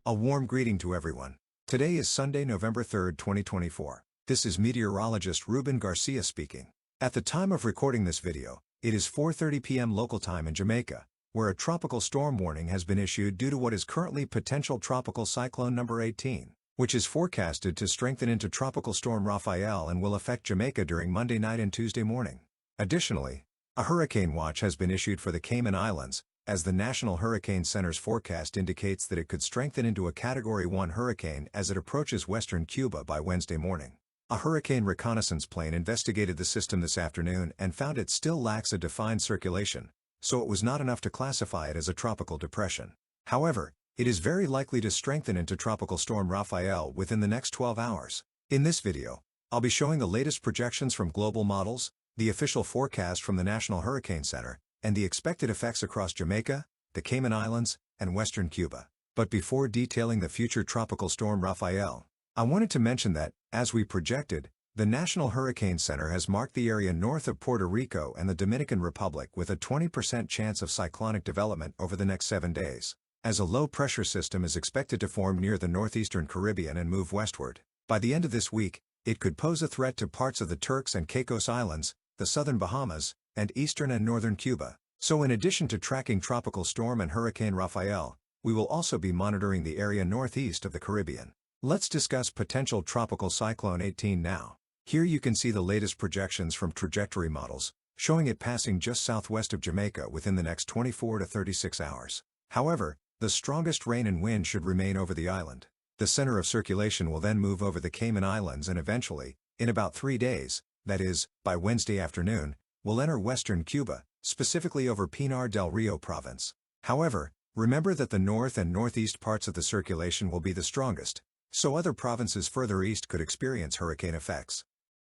A warm greeting to everyone. Today is Sunday, November 3, 2024. This is meteorologist Ruben Garcia speaking. At the time of recording this video, it is 4:30 p.m. local time in Jamaica, where a tropical storm warning has been issued due to what is currently Potential Tropical Cyclone number 18, which is forecasted to strengthen into Tropical Storm Rafael and will affect Jamaica during Monday night and Tuesday morning. Additionally, a hurricane watch has been issued for the Cayman Islands, as the National Hurricane Center's forecast indicates that it could strengthen into a Category 1 hurricane as it approaches western Cuba by Wednesday morning. A hurricane reconnaissance plane investigated the system this afternoon and found it still lacks a defined circulation, so it was not enough to classify it as a tropical depression. However, it is very likely to strengthen into Tropical Storm Rafael within the next 12 hours. In this video, I'll be showing the latest projections from global models, the official forecast from the National Hurricane Center, and the expected effects across Jamaica, the Cayman Islands, and western Cuba. But before detailing the future Tropical Storm Rafael, I wanted to mention that, as we projected, the National Hurricane Center has marked the area north of Puerto Rico and the Dominican Republic with a 20% chance of cyclonic development over the next 7 days, as a low-pressure system is expected to form near the northeastern Caribbean and move westward. By the end of this week, it could pose a threat to parts of the Turks and Caicos Islands, the southern Bahamas, and eastern and northern Cuba. So in addition to tracking Tropical Storm and Hurricane Rafael, we will also be monitoring the area northeast of the Caribbean. Let's discuss Potential Tropical Cyclone 18 now. Here you can see the latest projections from trajectory models, showing it passing just southwest of Jamaica within the next 24 to 36 hours. However, the strongest rain and wind should remain over the island. The center of circulation will then move over the Cayman Islands and eventually, in about 3 days, that is, by Wednesday afternoon, will enter western Cuba, specifically over Pinar del Rio province. However, remember that the north and northeast parts of the circulation will be the strongest, so other provinces further east could experience hurricane effects.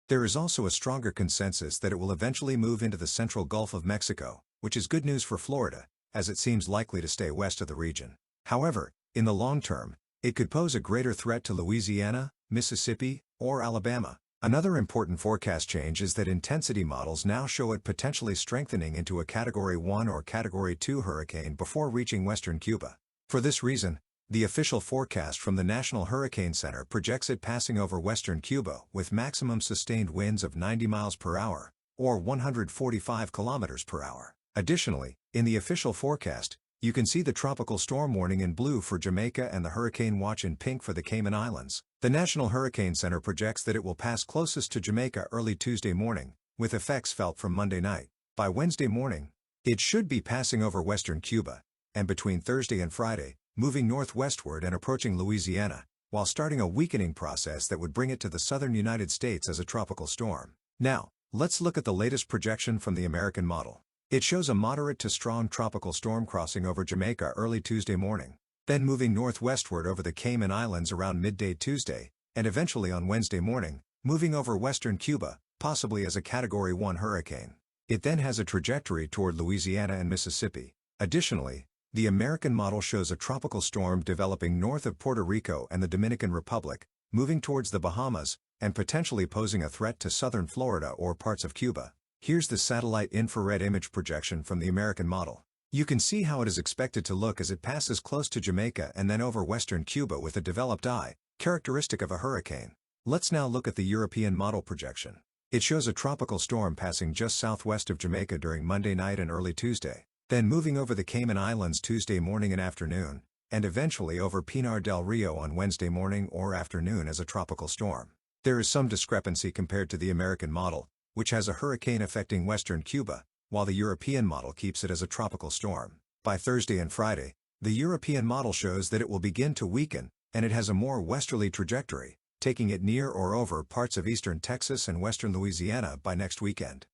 There is also a stronger consensus that it will eventually move into the central Gulf of Mexico, which is good news for Florida, as it seems likely to stay west of the region. However, in the long term, it could pose a greater threat to Louisiana, Mississippi, or Alabama. Another important forecast change is that intensity models now show it potentially strengthening into a Category 1 or Category 2 hurricane before reaching western Cuba. For this reason, the official forecast from the National Hurricane Center projects it passing over western Cuba with maximum sustained winds of 90 miles per hour, or 145 kilometers per hour. Additionally, in the official forecast, you can see the tropical storm warning in blue for Jamaica and the hurricane watch in pink for the Cayman Islands. The National Hurricane Center projects that it will pass closest to Jamaica early Tuesday morning, with effects felt from Monday night. By Wednesday morning, it should be passing over western Cuba, and between Thursday and Friday, moving northwestward and approaching Louisiana, while starting a weakening process that would bring it to the southern United States as a tropical storm. Now, let's look at the latest projection from the American model. It shows a moderate to strong tropical storm crossing over Jamaica early Tuesday morning, then moving northwestward over the Cayman Islands around midday Tuesday, and eventually on Wednesday morning, moving over western Cuba, possibly as a Category 1 hurricane. It then has a trajectory toward Louisiana and Mississippi. Additionally, the American model shows a tropical storm developing north of Puerto Rico and the Dominican Republic, moving towards the Bahamas, and potentially posing a threat to southern Florida or parts of Cuba. Here's the satellite infrared image projection from the American model. You can see how it is expected to look as it passes close to Jamaica and then over western Cuba with a developed eye, characteristic of a hurricane. Let's now look at the European model projection. It shows a tropical storm passing just southwest of Jamaica during Monday night and early Tuesday, then moving over the Cayman Islands Tuesday morning and afternoon, and eventually over Pinar del Rio on Wednesday morning or afternoon as a tropical storm. There is some discrepancy compared to the American model, which has a hurricane affecting western Cuba, while the European model keeps it as a tropical storm. By Thursday and Friday, the European model shows that it will begin to weaken, and it has a more westerly trajectory, taking it near or over parts of eastern Texas and western Louisiana by next weekend.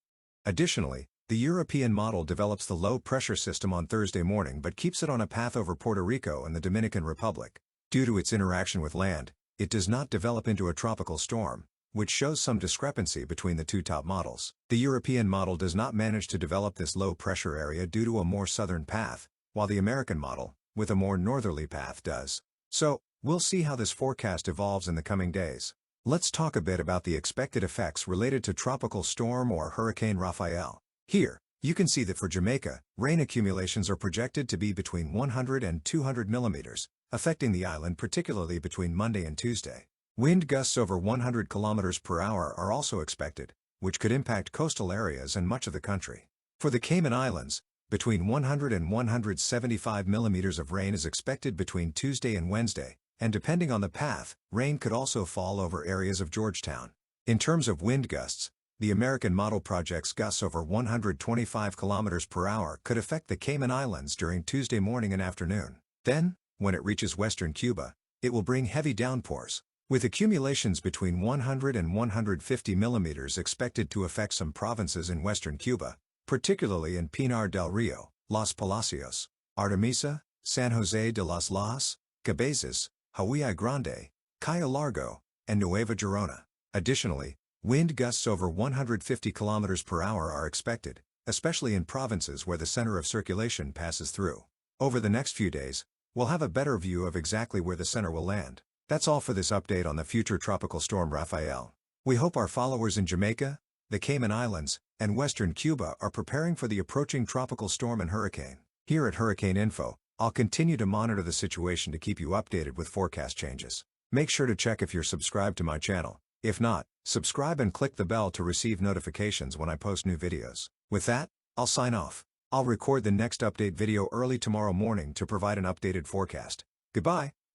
Additionally, the European model develops the low-pressure system on Thursday morning but keeps it on a path over Puerto Rico and the Dominican Republic. Due to its interaction with land, it does not develop into a tropical storm, which shows some discrepancy between the two top models. The European model does not manage to develop this low-pressure area due to a more southern path, while the American model, with a more northerly path, does. So, we'll see how this forecast evolves in the coming days. Let's talk a bit about the expected effects related to Tropical Storm or Hurricane Rafael. Here, you can see that for Jamaica, rain accumulations are projected to be between 100 and 200 millimeters, affecting the island particularly between Monday and Tuesday. Wind gusts over 100 km per hour are also expected, which could impact coastal areas and much of the country. For the Cayman Islands, between 100 and 175 millimeters of rain is expected between Tuesday and Wednesday, and depending on the path, rain could also fall over areas of Georgetown. In terms of wind gusts, the American model projects gusts over 125 km per hour could affect the Cayman Islands during Tuesday morning and afternoon. Then, when it reaches western Cuba, it will bring heavy downpours, with accumulations between 100 and 150 millimeters expected to affect some provinces in western Cuba, particularly in Pinar del Rio, Los Palacios, Artemisa, San Jose de las Lajas, Cabezas, Hawaii Grande, Cayo Largo, and Nueva Gerona. Additionally, wind gusts over 150 km per hour are expected, especially in provinces where the center of circulation passes through. Over the next few days, we'll have a better view of exactly where the center will land. That's all for this update on the future Tropical Storm Rafael. We hope our followers in Jamaica, the Cayman Islands, and western Cuba are preparing for the approaching tropical storm and hurricane. Here at Hurricane Info, I'll continue to monitor the situation to keep you updated with forecast changes. Make sure to check if you're subscribed to my channel. If not, subscribe and click the bell to receive notifications when I post new videos. With that, I'll sign off. I'll record the next update video early tomorrow morning to provide an updated forecast. Goodbye.